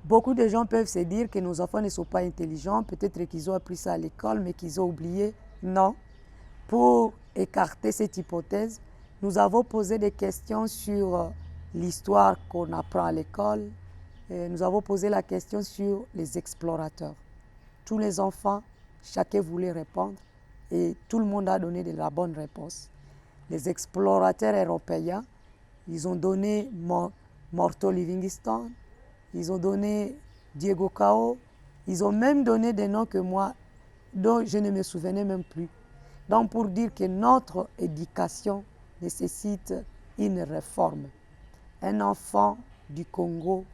Beaucoup de gens peuvent se dire que nos enfants ne sont pas intelligents, peut-être qu'ils ont appris ça à l'école, mais qu'ils ont oublié. Non. Pour écarter cette hypothèse, nous avons posé des questions sur l'histoire qu'on apprend à l'école. Nous avons posé la question sur les explorateurs. Tous les enfants, chacun voulait répondre et tout le monde a donné de la bonne réponse. Les explorateurs européens, ils ont donné Morto Livingstone, ils ont donné Diego Cao, ils ont même donné des noms que moi, dont je ne me souvenais même plus. Donc pour dire que notre éducation nécessite une réforme. Un enfant du Congo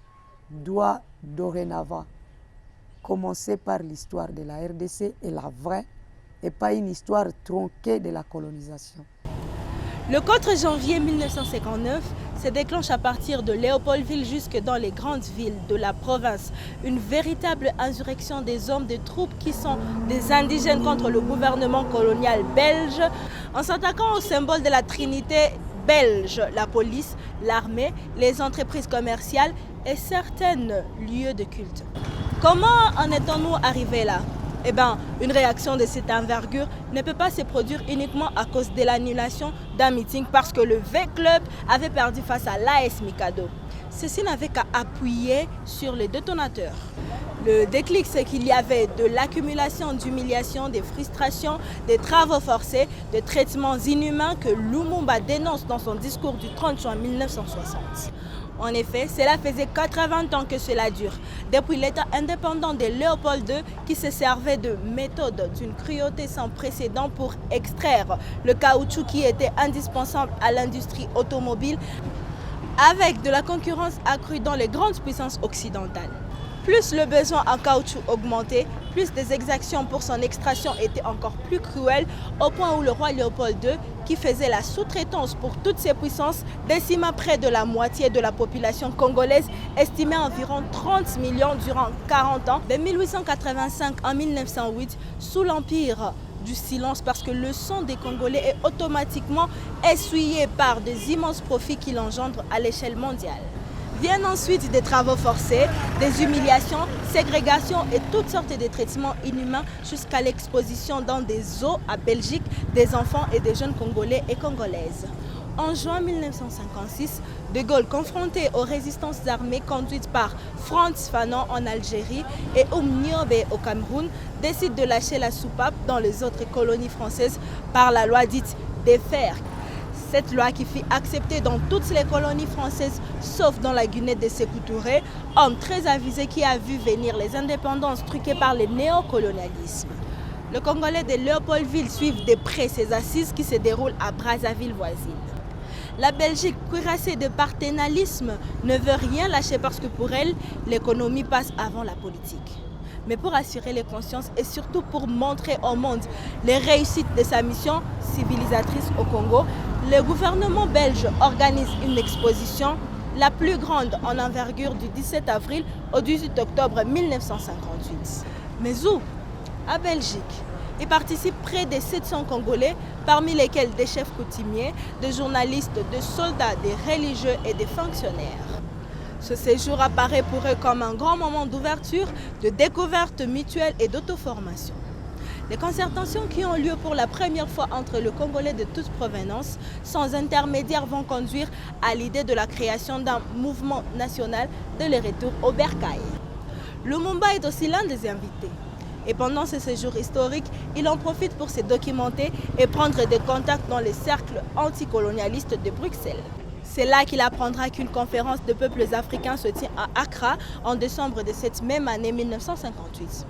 doit dorénavant commencer par l'histoire de la RDC et la vraie, et pas une histoire tronquée de la colonisation. Le 4 janvier 1959 se déclenche à partir de Léopoldville jusque dans les grandes villes de la province une véritable insurrection des hommes de troupes qui sont des indigènes contre le gouvernement colonial belge en s'attaquant au symbole de la Trinité belge, la police, l'armée, les entreprises commerciales et certains lieux de culte. Comment en étions-nous arrivés là ? Eh bien, une réaction de cette envergure ne peut pas se produire uniquement à cause de l'annulation d'un meeting parce que le V-Club avait perdu face à l'AS Mikado. Ceci n'avait qu'à appuyer sur les détonateurs. Le déclic, c'est qu'il y avait de l'accumulation d'humiliations, des frustrations, des travaux forcés, des traitements inhumains que Lumumba dénonce dans son discours du 30 juin 1960. En effet, cela faisait 80 ans que cela dure, depuis l'État indépendant de Léopold II qui se servait de méthodes d'une cruauté sans précédent pour extraire le caoutchouc qui était indispensable à l'industrie automobile avec de la concurrence accrue dans les grandes puissances occidentales. Plus le besoin en caoutchouc augmentait, plus des exactions pour son extraction étaient encore plus cruelles, au point où le roi Léopold II, qui faisait la sous-traitance pour toutes ces puissances, décima près de la moitié de la population congolaise, estimée à environ 30 millions durant 40 ans, de 1885 à 1908, sous l'empire du silence, parce que le sang des Congolais est automatiquement essuyé par des immenses profits qu'il engendre à l'échelle mondiale. Viennent ensuite des travaux forcés, des humiliations, ségrégations et toutes sortes de traitements inhumains jusqu'à l'exposition dans des zoos à Belgique des enfants et des jeunes Congolais et Congolaises. En juin 1956, De Gaulle, confronté aux résistances armées conduites par Frantz Fanon en Algérie et Niobe au Cameroun, décide de lâcher la soupape dans les autres colonies françaises par la loi dite des Fers. Cette loi qui fut acceptée dans toutes les colonies françaises, sauf dans la Guinée de Sékou Touré, homme très avisé qui a vu venir les indépendances truquées par le néocolonialisme. Le Congolais de Léopoldville suivent de près ces assises qui se déroulent à Brazzaville voisine. La Belgique, cuirassée de paternalisme, ne veut rien lâcher parce que pour elle, l'économie passe avant la politique. Mais pour assurer les consciences et surtout pour montrer au monde les réussites de sa mission civilisatrice au Congo, le gouvernement belge organise une exposition, la plus grande en envergure du 17 avril au 18 octobre 1958. Mais où ? À Belgique. Y participent près de 700 Congolais, parmi lesquels des chefs coutumiers, des journalistes, des soldats, des religieux et des fonctionnaires. Ce séjour apparaît pour eux comme un grand moment d'ouverture, de découverte mutuelle et d'auto-formation. Les concertations qui ont lieu pour la première fois entre le Congolais de toute provenance, sans intermédiaire, vont conduire à l'idée de la création d'un mouvement national de le retour au bercail. Lumumba est aussi l'un des invités. Et pendant ce séjour historique, il en profite pour se documenter et prendre des contacts dans les cercles anticolonialistes de Bruxelles. C'est là qu'il apprendra qu'une conférence de peuples africains se tient à Accra en décembre de cette même année 1958.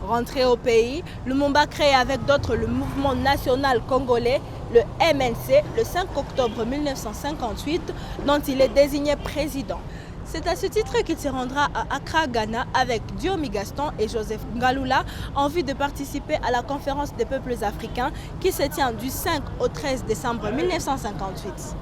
Rentré au pays, Lumumba crée avec d'autres le mouvement national congolais, le MNC, le 5 octobre 1958, dont il est désigné président. C'est à ce titre qu'il se rendra à Accra, Ghana, avec Diomi Gaston et Joseph Ngalula en vue de participer à la conférence des peuples africains qui se tient du 5 au 13 décembre 1958.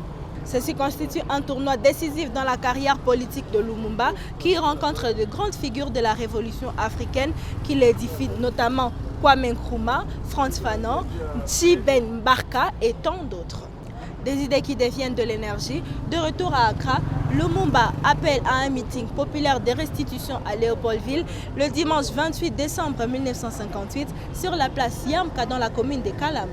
Ceci constitue un tournoi décisif dans la carrière politique de Lumumba qui rencontre de grandes figures de la révolution africaine qui l'édifient, notamment Kwame Nkrumah, Frantz Fanon, Nci Ben Barka et tant d'autres. Des idées qui deviennent de l'énergie. De retour à Accra, Lumumba appelle à un meeting populaire de restitution à Léopoldville le dimanche 28 décembre 1958 sur la place Yamka dans la commune de Kalam.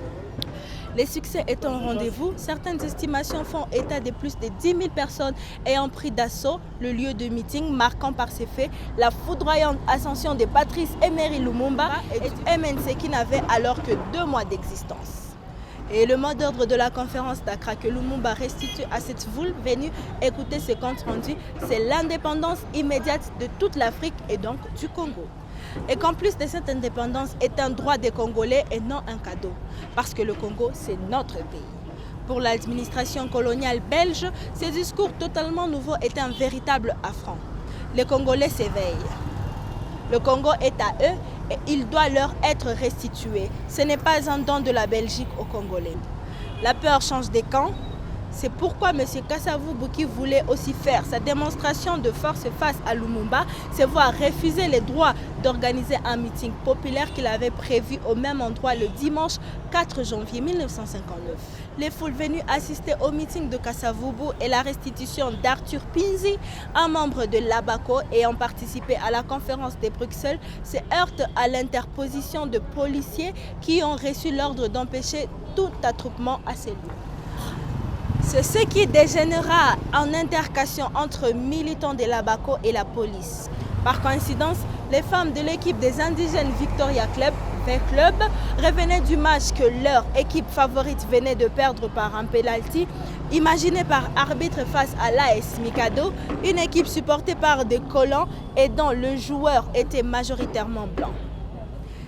Les succès étant au rendez-vous, certaines estimations font état de plus de 10 000 personnes ayant pris d'assaut le lieu de meeting, marquant par ces faits la foudroyante ascension de Patrice Emery Lumumba et du MNC qui n'avait alors que 2 mois d'existence. Et le mot d'ordre de la conférence d'Accra que Lumumba restitue à cette foule venue écouter ce compte rendu, c'est l'indépendance immédiate de toute l'Afrique et donc du Congo. Et qu'en plus de cette indépendance est un droit des Congolais et non un cadeau, parce que le Congo c'est notre pays. Pour l'administration coloniale belge, ces discours totalement nouveaux étaient un véritable affront. Les Congolais s'éveillent. Le Congo est à eux et il doit leur être restitué. Ce n'est pas un don de la Belgique aux Congolais. La peur change des camps. C'est pourquoi M. Kasavubu, qui voulait aussi faire sa démonstration de force face à Lumumba, se voit refuser les droits d'organiser un meeting populaire qu'il avait prévu au même endroit le dimanche 4 janvier 1959. Les foules venues assister au meeting de Kasavubu et la restitution d'Arthur Pinzi, un membre de l'ABACO ayant participé à la conférence de Bruxelles, se heurtent à l'interposition de policiers qui ont reçu l'ordre d'empêcher tout attroupement à ces lieux. C'est ce qui dégénérera en intercation entre militants de l'ABACO et la police. Par coïncidence, les femmes de l'équipe des indigènes Victoria Club, V-Club, revenaient du match que leur équipe favorite venait de perdre par un penalty, imaginé par arbitre face à l'AS Mikado, une équipe supportée par des colons et dont le joueur était majoritairement blanc.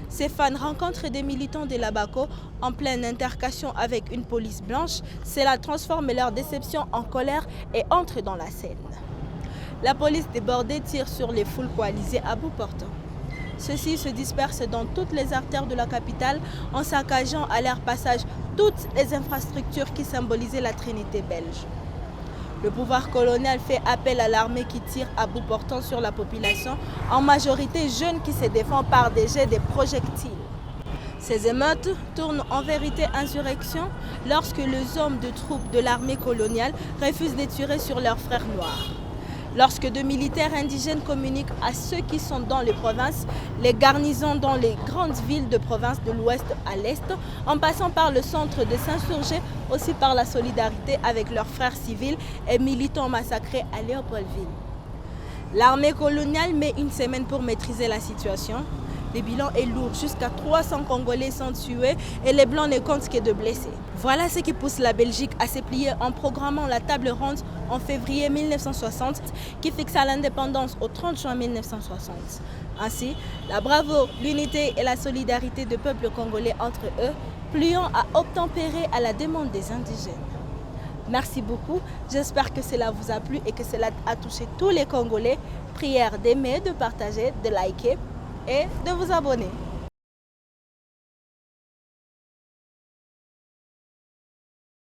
Ces fans rencontrent des militants de l'ABACO en pleine intercation avec une police blanche. Cela transforme leur déception en colère et entre dans la scène. La police débordée tire sur les foules coalisées à bout portant. Ceux-ci se dispersent dans toutes les artères de la capitale en saccageant à leur passage toutes les infrastructures qui symbolisaient la Trinité belge. Le pouvoir colonial fait appel à l'armée qui tire à bout portant sur la population, en majorité jeunes qui se défendent par des jets de projectiles. Ces émeutes tournent en vérité insurrection lorsque les hommes de troupes de l'armée coloniale refusent de tirer sur leurs frères noirs. Lorsque de militaires indigènes communiquent à ceux qui sont dans les provinces, les garnisons dans les grandes villes de province de l'ouest à l'est, en passant par le centre de s'insurger, aussi par la solidarité avec leurs frères civils et militants massacrés à Léopoldville. L'armée coloniale met une semaine pour maîtriser la situation. Le bilan est lourd, jusqu'à 300 Congolais sont tués et les Blancs ne comptent que de blessés. Voilà ce qui pousse la Belgique à se plier en programmant la table ronde en février 1960 qui fixa l'indépendance au 30 juin 1960. Ainsi, la bravoure, l'unité et la solidarité du peuple congolais entre eux, pliant à obtempérer à la demande des indigènes. Merci beaucoup, j'espère que cela vous a plu et que cela a touché tous les Congolais. Prière d'aimer, de partager, de liker et de vous abonner.